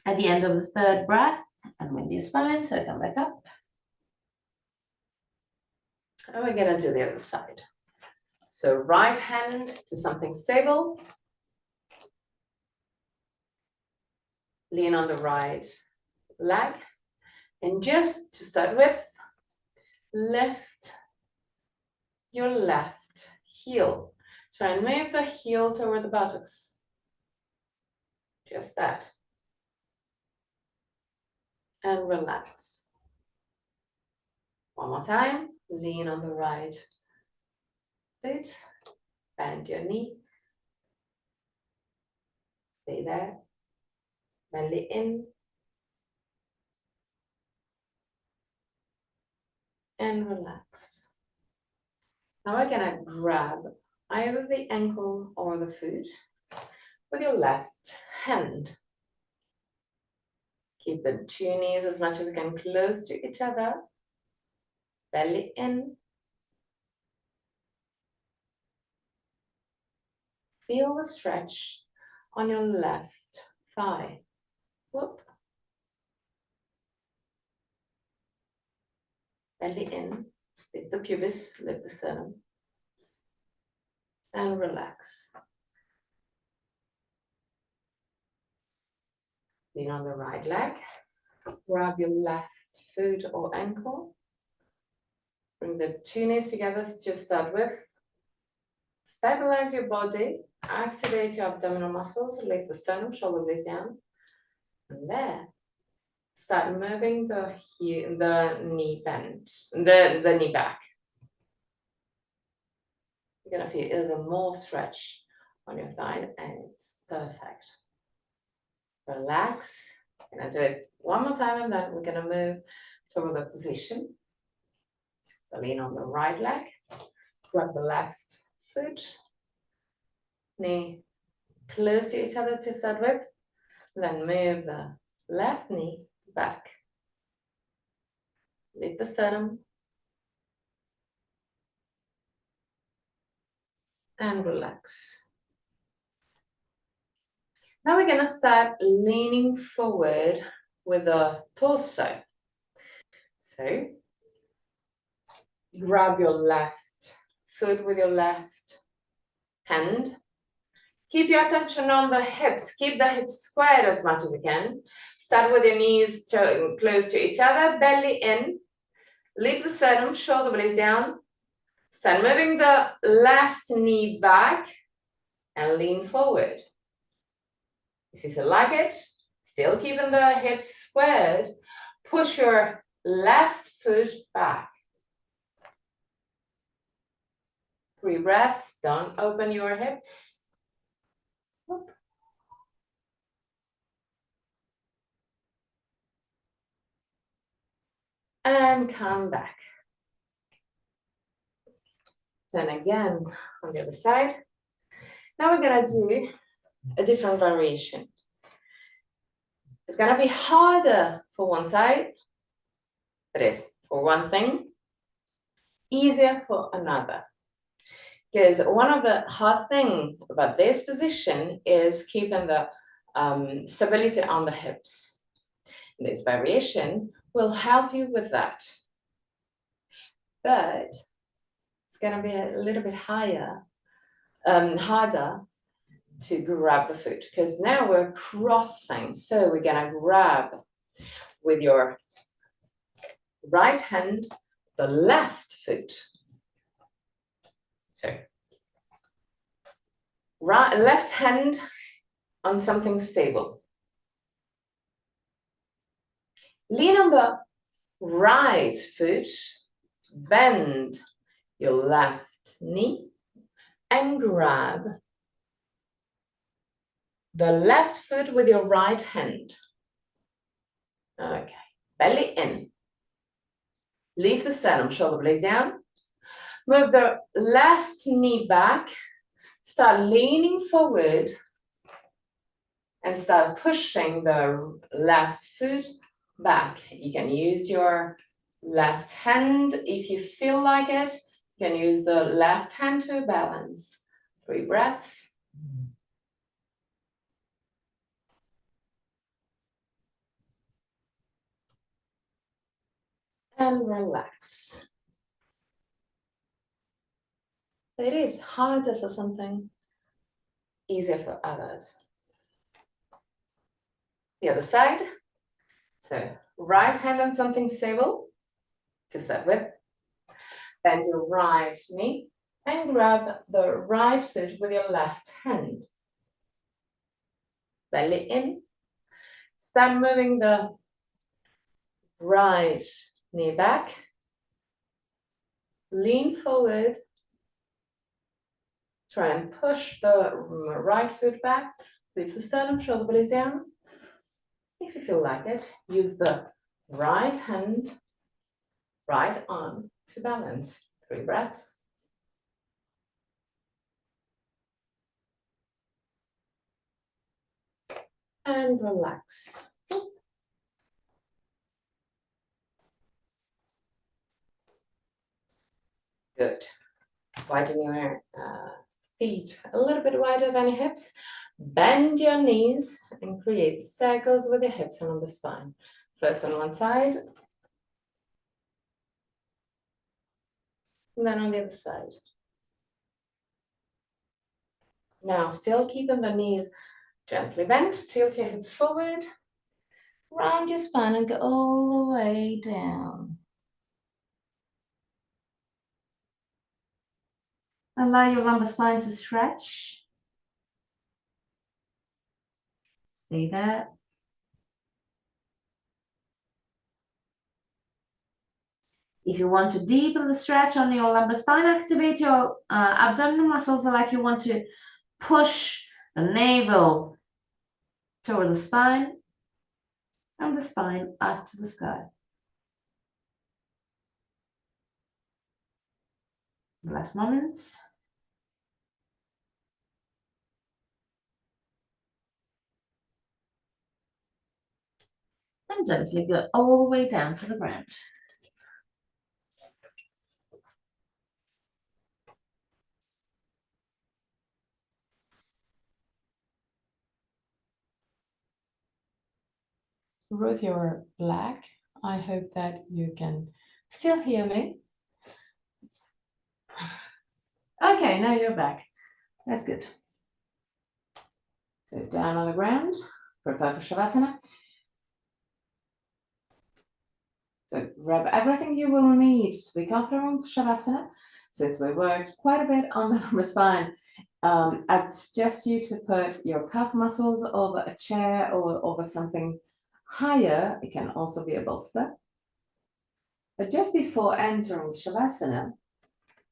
At the end of the 3rd breath, unwind your spine, so come back up. And we're gonna do the other side. So right hand to something stable. Lean on the right leg. And just to start with, lift your left heel. Try and move the heel toward the buttocks. Just that. And relax. One more time. Lean on the right foot. Bend your knee. Stay there. Belly in. And relax. Now we're gonna grab either the ankle or the foot with your left hand. Keep the two knees as much as you can close to each other. Belly in. Feel the stretch on your left thigh. Whoop. Belly in. Lift the pubis, lift the sternum. And relax. Lean on the right leg. Grab your left foot or ankle. Bring the two knees together to start with. Stabilize your body. Activate your abdominal muscles. Lift the sternum, shoulder blades down. And there. Start moving the knee bend, the knee back. You're gonna feel even more stretch on your thigh, and it's perfect. Relax. I'm gonna do it one more time, and then we're gonna move toward the position. So lean on the right leg, grab the left foot, knee close to each other to start with, then move the left knee back. Lift the sternum and relax. Now we're gonna start leaning forward with the torso. So grab your left foot with your left hand. Keep your attention on the hips. Keep the hips squared as much as you can. Start with your knees close to each other, belly in. Lift the sternum, shoulder blades down. Start moving the left knee back and lean forward. If you feel like it, still keeping the hips squared, push your left foot back. 3 breaths, don't open your hips. And come back. Then again on the other side. Now we're gonna do a different variation. It's gonna be harder for one side, that is, for one thing, easier for another. Because one of the hard things about this position is keeping the stability on the hips. This variation will help you with that. But it's gonna be a little bit harder to grab the foot because now we're crossing. So we're gonna grab with your right hand the left foot. So left hand on something stable. Lean on the right foot, bend your left knee and grab the left foot with your right hand. Okay, belly in. Lift the sternum, shoulder blades down. Move the left knee back. Start leaning forward and start pushing the left foot back. You can use your left hand if you feel like it. You can use the left hand to balance. 3 breaths. And relax. It is harder for something, easier for others. The other side. So right hand on something stable to start with. Bend your right knee and grab the right foot with your left hand. Belly in. Start moving the right knee back. Lean forward. Try and push the right foot back. Lift the sternum, shoulder blades down. If you feel like it, use the right hand, right arm to balance. 3 breaths. And relax. Good. Widen your feet a little bit wider than your hips. Bend your knees and create circles with your hips along the spine. First on one side, and then on the other side. Now, still keeping the knees gently bent, tilt your hip forward, round your spine and go all the way down. Allow your lumbar spine to stretch. Stay there. If you want to deepen the stretch on your lumbar spine, activate your abdominal muscles like you want to push the navel toward the spine and the spine up to the sky. Last moments. And gently go all the way down to the ground. With your black, I hope that you can still hear me. Okay, now you're back. That's good. So down on the ground, prepare for Shavasana. So grab everything you will need to be comfortable in Shavasana. Since we worked quite a bit on the lower spine, I'd suggest you to put your calf muscles over a chair or over something higher. It can also be a bolster. But just before entering Shavasana,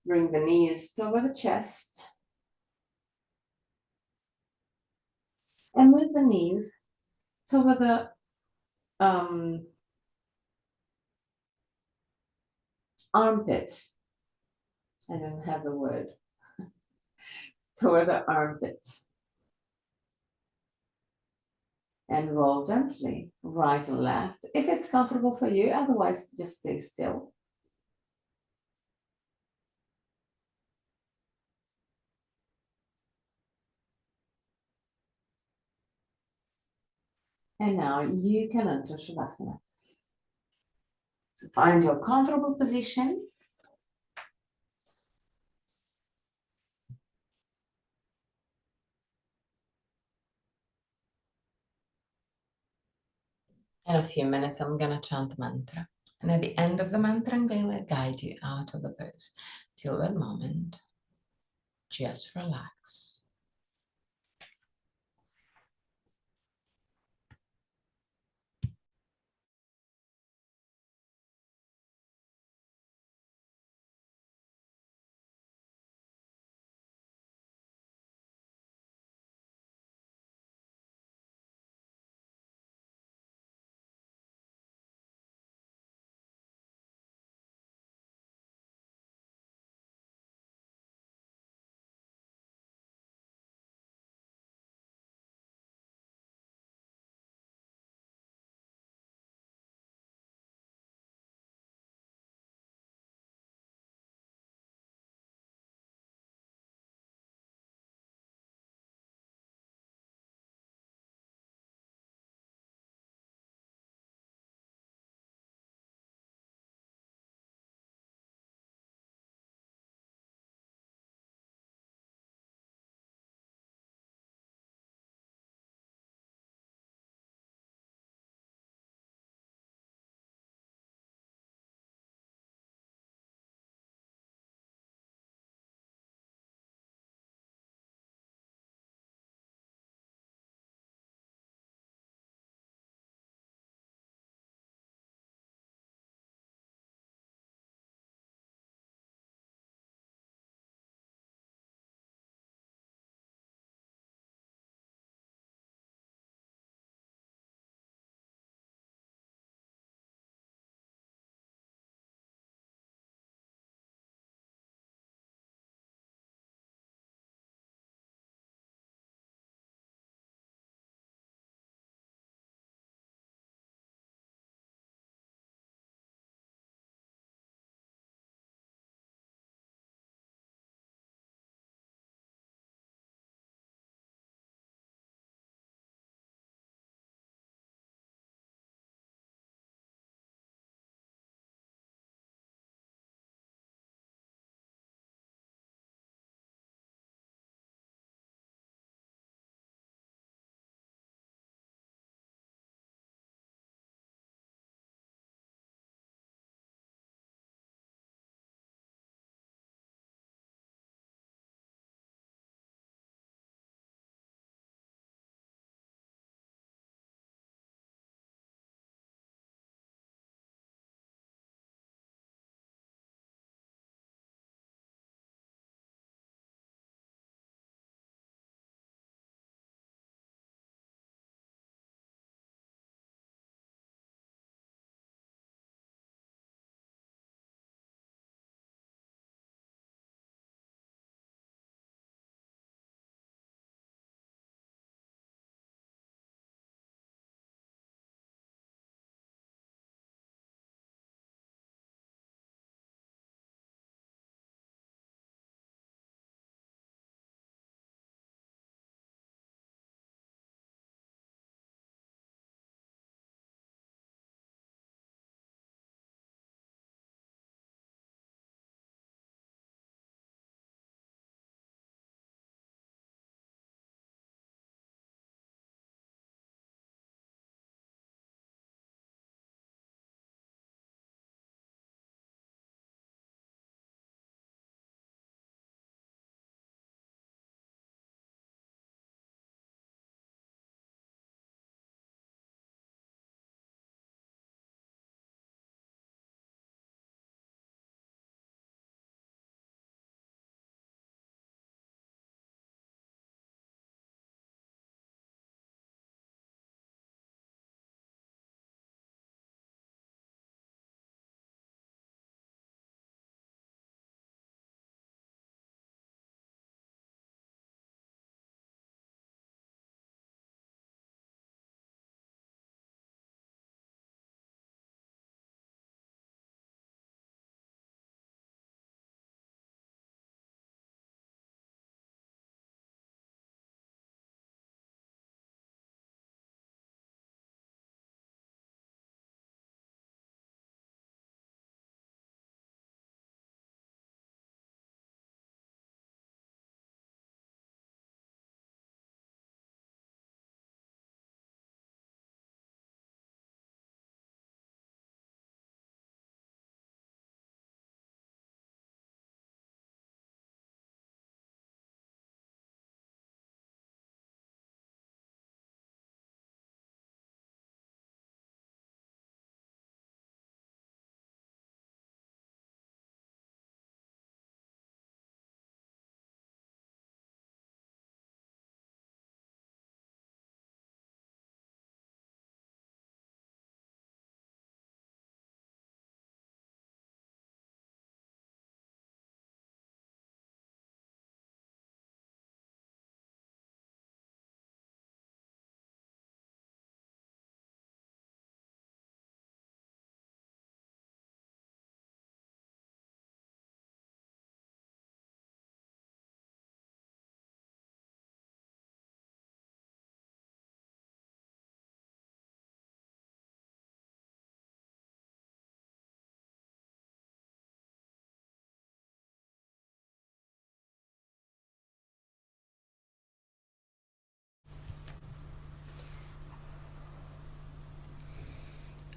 bring the knees over the chest and move the knees toward the armpit. I don't have the word. Toward the armpit. And roll gently, right and left, if it's comfortable for you, otherwise just stay still. And now you can enter Shavasana. So find your comfortable position. In a few minutes, I'm gonna chant the mantra. And at the end of the mantra, I'm gonna guide you out of the pose. Till that moment, just relax.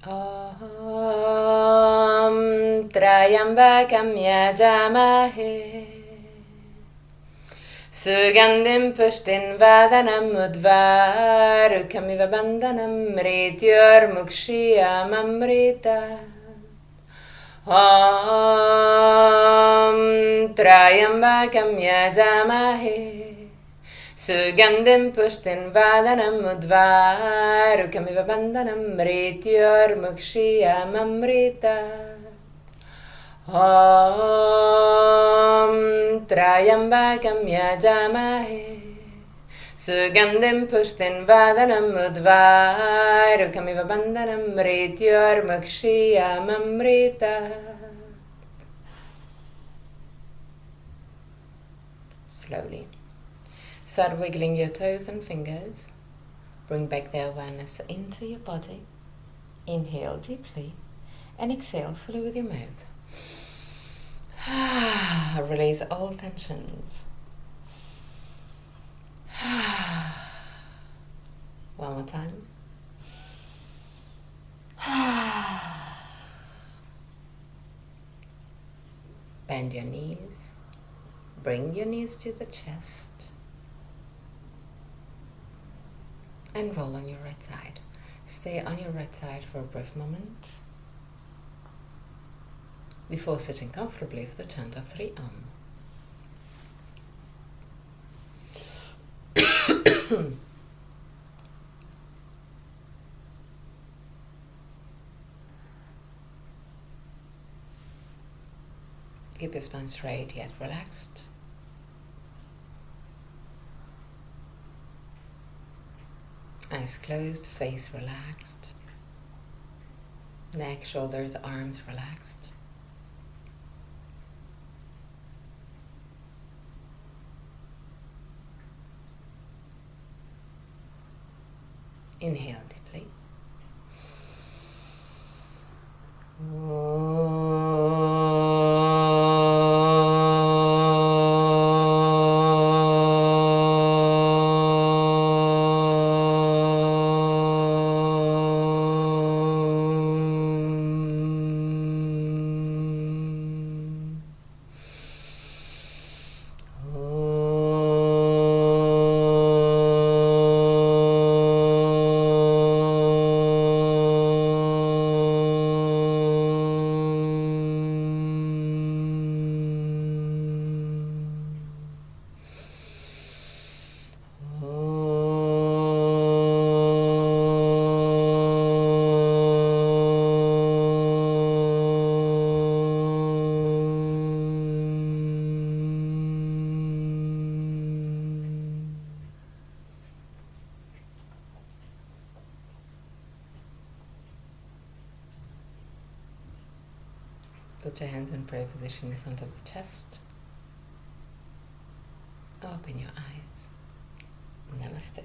Om Trayambakam Yajamahe Sugandhim Pushtin Vadanam Udvarukamiva Bandhanam Mrityor Mukshiyam Amrita Om Trayambakam Yajamahe Sugandhim Pushtin Vadanam Udvarukamiva Bandhanam Mrityor Mukshiyam Amrita Om Trayambakam Yajamahe Sugandhim Pushtin Vadanam Udvarukamiva Bandhanam Mrityor Mukshiyam Amrita. Slowly. Start wiggling your toes and fingers. Bring back the awareness into your body. Inhale deeply and exhale fully with your mouth. Release all tensions. One more time. Bend your knees. Bring your knees to the chest. And roll on your right side. Stay on your right side for a brief moment before sitting comfortably for the chant of 3 Om. Keep your spine straight yet relaxed. Eyes closed, face relaxed. Neck, shoulders, arms relaxed. Inhale deeply. Put your hands in prayer position in front of the chest. Open your eyes. Namaste.